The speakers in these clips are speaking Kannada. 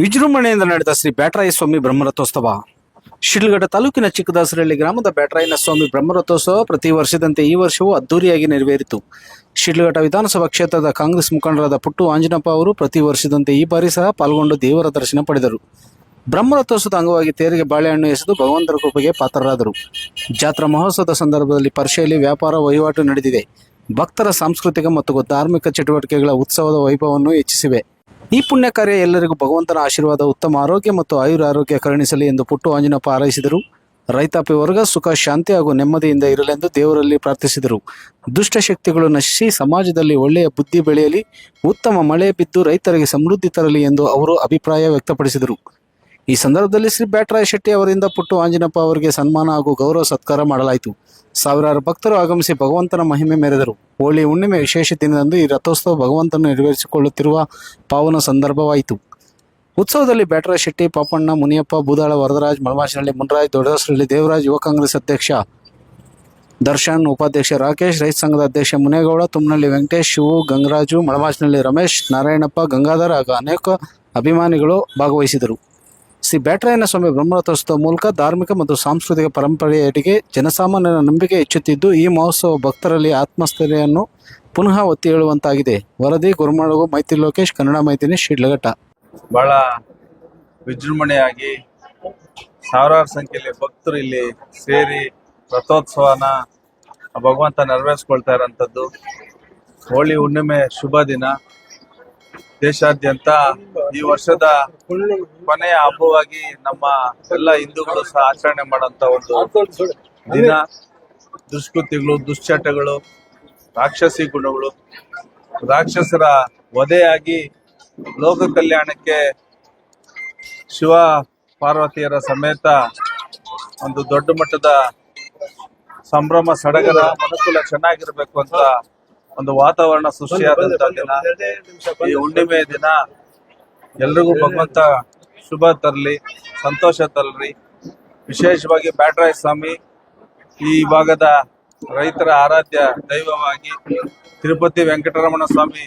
ವಿಜೃಂಭಣೆಯಿಂದ ನಡೆದ ಶ್ರೀ ಬ್ಯಾಟರಾಯ ಸ್ವಾಮಿ ಬ್ರಹ್ಮರಥೋತ್ಸವ. ಶಿಡ್ಲಘಟ್ಟ ತಾಲೂಕಿನ ಚಿಕ್ಕದಾಸರಹಳ್ಳಿ ಗ್ರಾಮದ ಬ್ಯಾಟರಾಯನ ಸ್ವಾಮಿ ಬ್ರಹ್ಮರಥೋತ್ಸವ ಪ್ರತಿ ವರ್ಷದಂತೆ ಈ ವರ್ಷವೂ ಅದ್ದೂರಿಯಾಗಿ ನೆರವೇರಿತು. ಶಿಡ್ಲಘಟ್ಟ ವಿಧಾನಸಭಾ ಕ್ಷೇತ್ರದ ಕಾಂಗ್ರೆಸ್ ಮುಖಂಡರಾದ ಪುಟ್ಟು ಆಂಜನಪ್ಪ ಅವರು ಪ್ರತಿ ವರ್ಷದಂತೆ ಈ ಬಾರಿ ಸಹ ಪಾಲ್ಗೊಂಡು ದೇವರ ದರ್ಶನ ಪಡೆದರು. ಬ್ರಹ್ಮರಥೋತ್ಸವದ ಅಂಗವಾಗಿ ತೇರಿಗೆ ಬಾಳೆಹಣ್ಣು ಎಸೆದು ಭಗವಂತರ ಕೃಪೆಗೆ ಪಾತ್ರರಾದರು. ಜಾತ್ರಾ ಮಹೋತ್ಸವದ ಸಂದರ್ಭದಲ್ಲಿ ಪರಿಷೆಯಲ್ಲಿ ವ್ಯಾಪಾರ ವಹಿವಾಟು ನಡೆದಿದೆ. ಭಕ್ತರ ಸಾಂಸ್ಕೃತಿಕ ಮತ್ತು ಧಾರ್ಮಿಕ ಚಟುವಟಿಕೆಗಳ ಉತ್ಸವದ ವೈಭವವನ್ನು ಹೆಚ್ಚಿಸಿವೆ. ಈ ಪುಣ್ಯ ಕಾರ್ಯ ಎಲ್ಲರಿಗೂ ಭಗವಂತನ ಆಶೀರ್ವಾದ, ಉತ್ತಮ ಆರೋಗ್ಯ ಮತ್ತು ಆಯುರಾರೋಗ್ಯ ಕರುಣಿಸಲಿ ಎಂದು ಪುಟ್ಟು ಆಂಜನಪ್ಪ ಹಾರೈಸಿದರು. ರೈತಾಪಿ ವರ್ಗ ಸುಖ, ಶಾಂತಿ ಹಾಗೂ ನೆಮ್ಮದಿಯಿಂದ ಇರಲೆಂದು ದೇವರಲ್ಲಿ ಪ್ರಾರ್ಥಿಸಿದರು. ದುಷ್ಟಶಕ್ತಿಗಳು ನಶಿಸಿ ಸಮಾಜದಲ್ಲಿ ಒಳ್ಳೆಯ ಬುದ್ಧಿ ಬೆಳೆಯಲಿ, ಉತ್ತಮ ಮಳೆ ಬಿದ್ದು ರೈತರಿಗೆ ಸಮೃದ್ಧಿ ತರಲಿ ಎಂದು ಅವರು ಅಭಿಪ್ರಾಯ ವ್ಯಕ್ತಪಡಿಸಿದರು. ಈ ಸಂದರ್ಭದಲ್ಲಿ ಶ್ರೀ ಬ್ಯಾಟರಾಯ ಶೆಟ್ಟಿ ಅವರಿಂದ ಪುಟ್ಟು ಆಂಜನಪ್ಪ ಅವರಿಗೆ ಸನ್ಮಾನ ಹಾಗೂ ಗೌರವ ಸತ್ಕಾರ ಮಾಡಲಾಯಿತು. ಸಾವಿರಾರು ಭಕ್ತರು ಆಗಮಿಸಿ ಭಗವಂತನ ಮಹಿಮೆ ಮೆರೆದರು. ಹೋಳಿ ಹುಣ್ಣಿಮೆ ವಿಶೇಷ ದಿನದಂದು ಈ ರಥೋತ್ಸವ ಭಗವಂತನು ನೆರವೇರಿಸಿಕೊಳ್ಳುತ್ತಿರುವ ಪಾವನ ಸಂದರ್ಭವಾಯಿತು. ಉತ್ಸವದಲ್ಲಿ ಬ್ಯಾಟರಾಯ ಶೆಟ್ಟಿ, ಪಾಪಣ್ಣ, ಮುನಿಯಪ್ಪ, ಬೂದಾಳ, ವರದರಾಜ್, ಮಳಮಾಚಿನಹಳ್ಳಿ ಮುನ್ರಾಜ್, ದೊಡ್ಡದಾಸರಹಳ್ಳಿ ದೇವರಾಜ್, ಯುವ ಕಾಂಗ್ರೆಸ್ ಅಧ್ಯಕ್ಷ ದರ್ಶನ್, ಉಪಾಧ್ಯಕ್ಷ ರಾಕೇಶ್, ರೈತ ಸಂಘದ ಅಧ್ಯಕ್ಷ ಮುನೇಗೌಡ, ತುಮ್ಮನಹಳ್ಳಿ ವೆಂಕಟೇಶ್, ಶಿವು, ಗಂಗರಾಜು, ಮಳಮಾಚಿನಹಳ್ಳಿ ರಮೇಶ್, ನಾರಾಯಣಪ್ಪ, ಗಂಗಾಧರ್ ಹಾಗೂ ಅನೇಕ ಅಭಿಮಾನಿಗಳು ಭಾಗವಹಿಸಿದರು. ಶ್ರೀ ಬ್ಯಾಟರಾಯನ ಸ್ವಾಮಿ ಬ್ರಹ್ಮರಥೋತ್ಸವದ ಮೂಲಕ ಧಾರ್ಮಿಕ ಮತ್ತು ಸಾಂಸ್ಕೃತಿಕ ಪರಂಪರೆಯೆಡೆಗೆ ಜನಸಾಮಾನ್ಯರ ನಂಬಿಕೆ ಹೆಚ್ಚುತ್ತಿದ್ದು, ಈ ಮಹೋತ್ಸವ ಭಕ್ತರಲ್ಲಿ ಆತ್ಮಸ್ಥೈರ್ಯವನ್ನು ಪುನಃ ಒತ್ತಿ ಹೇಳುವಂತಾಗಿದೆ. ವರದಿ ಗುರುಮಳಗು ಮೈತ್ರಿ ಲೋಕೇಶ್, ಕನ್ನಡ ಮೈತ್ರಿ, ಶಿಡ್ಲಘಟ್ಟ. ಬಹಳ ವಿಜೃಂಭಣೆಯಾಗಿ ಸಾವಿರಾರು ಸಂಖ್ಯೆಯಲ್ಲಿ ಭಕ್ತರು ಇಲ್ಲಿ ಸೇರಿ ರಥೋತ್ಸವನ ಭಗವಂತ ನೆರವೇರಿಸ್ಕೊಳ್ತಾ ಇರೋಂಥದ್ದು. ಹೋಳಿ ಹುಣ್ಣಿಮೆ ಶುಭ ದಿನ. ದೇಶಾದ್ಯಂತ ಈ ವರ್ಷದ ಕೊನೆಯ ಹಬ್ಬವಾಗಿ ನಮ್ಮ ಎಲ್ಲ ಹಿಂದೂಗಳು ಸಹ ಆಚರಣೆ ಮಾಡುವಂತ ಒಂದು ದಿನ. ದುಷ್ಕೃತ್ಯಗಳು, ದುಶ್ಚಟಗಳು, ರಾಕ್ಷಸಿ ಗುಣಗಳು, ರಾಕ್ಷಸರ ವಧೆಯಾಗಿ ಲೋಕ ಕಲ್ಯಾಣಕ್ಕೆ ಶಿವ ಪಾರ್ವತಿಯರ ಸಮೇತ ಒಂದು ದೊಡ್ಡ ಮಟ್ಟದ ಸಂಭ್ರಮ ಸಡಗರ, ಮನುಕುಲ ಚೆನ್ನಾಗಿರ್ಬೇಕು ಅಂತ ಒಂದು ವಾತಾವರಣ ಸೃಷ್ಟಿಯಾದಂತ ದಿನ. ಈ ಹುಣ್ಣಿಮೆ ದಿನ ಎಲ್ರಿಗೂ ಭಗವಂತ ಶುಭ ತರಲಿ, ಸಂತೋಷ ತರಲಿ. ವಿಶೇಷವಾಗಿ ಬ್ಯಾಟರಾಯ ಸ್ವಾಮಿ ಈ ಭಾಗದ ರೈತರ ಆರಾಧ್ಯ ದೈವವಾಗಿ, ತಿರುಪತಿ ವೆಂಕಟರಮಣ ಸ್ವಾಮಿ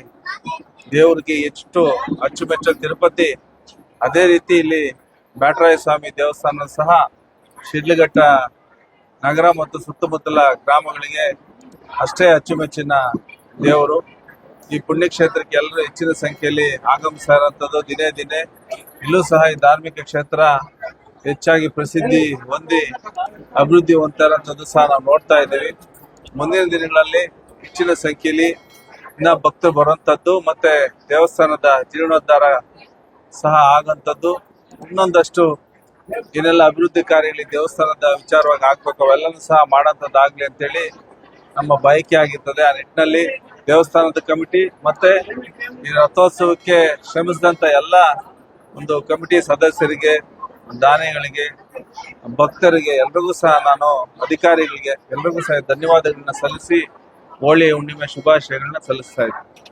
ದೇವರಿಗೆ ಎಷ್ಟು ಅಚ್ಚುಮೆಚ್ಚ ತಿರುಪತಿ, ಅದೇ ರೀತಿ ಇಲ್ಲಿ ಬ್ಯಾಟರಾಯ ಸ್ವಾಮಿ ದೇವಸ್ಥಾನ ಸಹ ಶಿಡ್ಲಘಟ್ಟ ನಗರ ಮತ್ತು ಸುತ್ತಮುತ್ತಲ ಗ್ರಾಮಗಳಿಗೆ ಅಷ್ಟೇ ಅಚ್ಚುಮೆಚ್ಚಿನ ದೇವರು. ಈ ಪುಣ್ಯಕ್ಷೇತ್ರಕ್ಕೆ ಎಲ್ಲರೂ ಹೆಚ್ಚಿನ ಸಂಖ್ಯೆಯಲ್ಲಿ ಆಗಮಿಸ್ತಾ ಇರುವಂಥದ್ದು. ದಿನೇ ದಿನೇ ಇಲ್ಲೂ ಸಹ ಈ ಧಾರ್ಮಿಕ ಕ್ಷೇತ್ರ ಹೆಚ್ಚಾಗಿ ಪ್ರಸಿದ್ಧಿ ಹೊಂದಿ ಅಭಿವೃದ್ಧಿ ಹೊಂದ್ತಾ ಇರೋಂಥದ್ದು ಸಹ ನಾವು ನೋಡ್ತಾ ಇದ್ದೀವಿ. ಮುಂದಿನ ದಿನಗಳಲ್ಲಿ ಹೆಚ್ಚಿನ ಸಂಖ್ಯೆಯಲ್ಲಿ ಇನ್ನ ಭಕ್ತರು ಬರುವಂತದ್ದು, ಮತ್ತೆ ದೇವಸ್ಥಾನದ ಜೀರ್ಣೋದ್ಧಾರ ಸಹ ಆಗಂತದ್ದು, ಇನ್ನೊಂದಷ್ಟು ಏನೆಲ್ಲ ಅಭಿವೃದ್ಧಿ ಕಾರ್ಯಗಳು ದೇವಸ್ಥಾನದ ವಿಚಾರವಾಗಿ ಆಗ್ಬೇಕು ಅವೆಲ್ಲನೂ ಸಹ ಮಾಡೋಂಥದ್ದಾಗ್ಲಿ ಅಂತೇಳಿ ನಮ್ಮ ಬಯಕೆ ಆಗಿರ್ತದೆ. ಆ ನಿಟ್ಟಿನಲ್ಲಿ ದೇವಸ್ಥಾನದ ಕಮಿಟಿ ಮತ್ತೆ ಈ ರಥೋತ್ಸವಕ್ಕೆ ಶ್ರಮಿಸಿದಂತ ಎಲ್ಲ ಒಂದು ಕಮಿಟಿ ಸದಸ್ಯರಿಗೆ, ದಾನಿಗಳಿಗೆ, ಭಕ್ತರಿಗೆ ಎಲ್ರಿಗೂ ಸಹ ನಾನು, ಅಧಿಕಾರಿಗಳಿಗೆ ಎಲ್ರಿಗೂ ಸಹ ಧನ್ಯವಾದಗಳನ್ನ ಸಲ್ಲಿಸಿ ಹೋಳಿ ಹುಣ್ಣಿಮೆ ಶುಭಾಶಯಗಳನ್ನ ಸಲ್ಲಿಸ್ತಾ ಇದ್ದೀನಿ.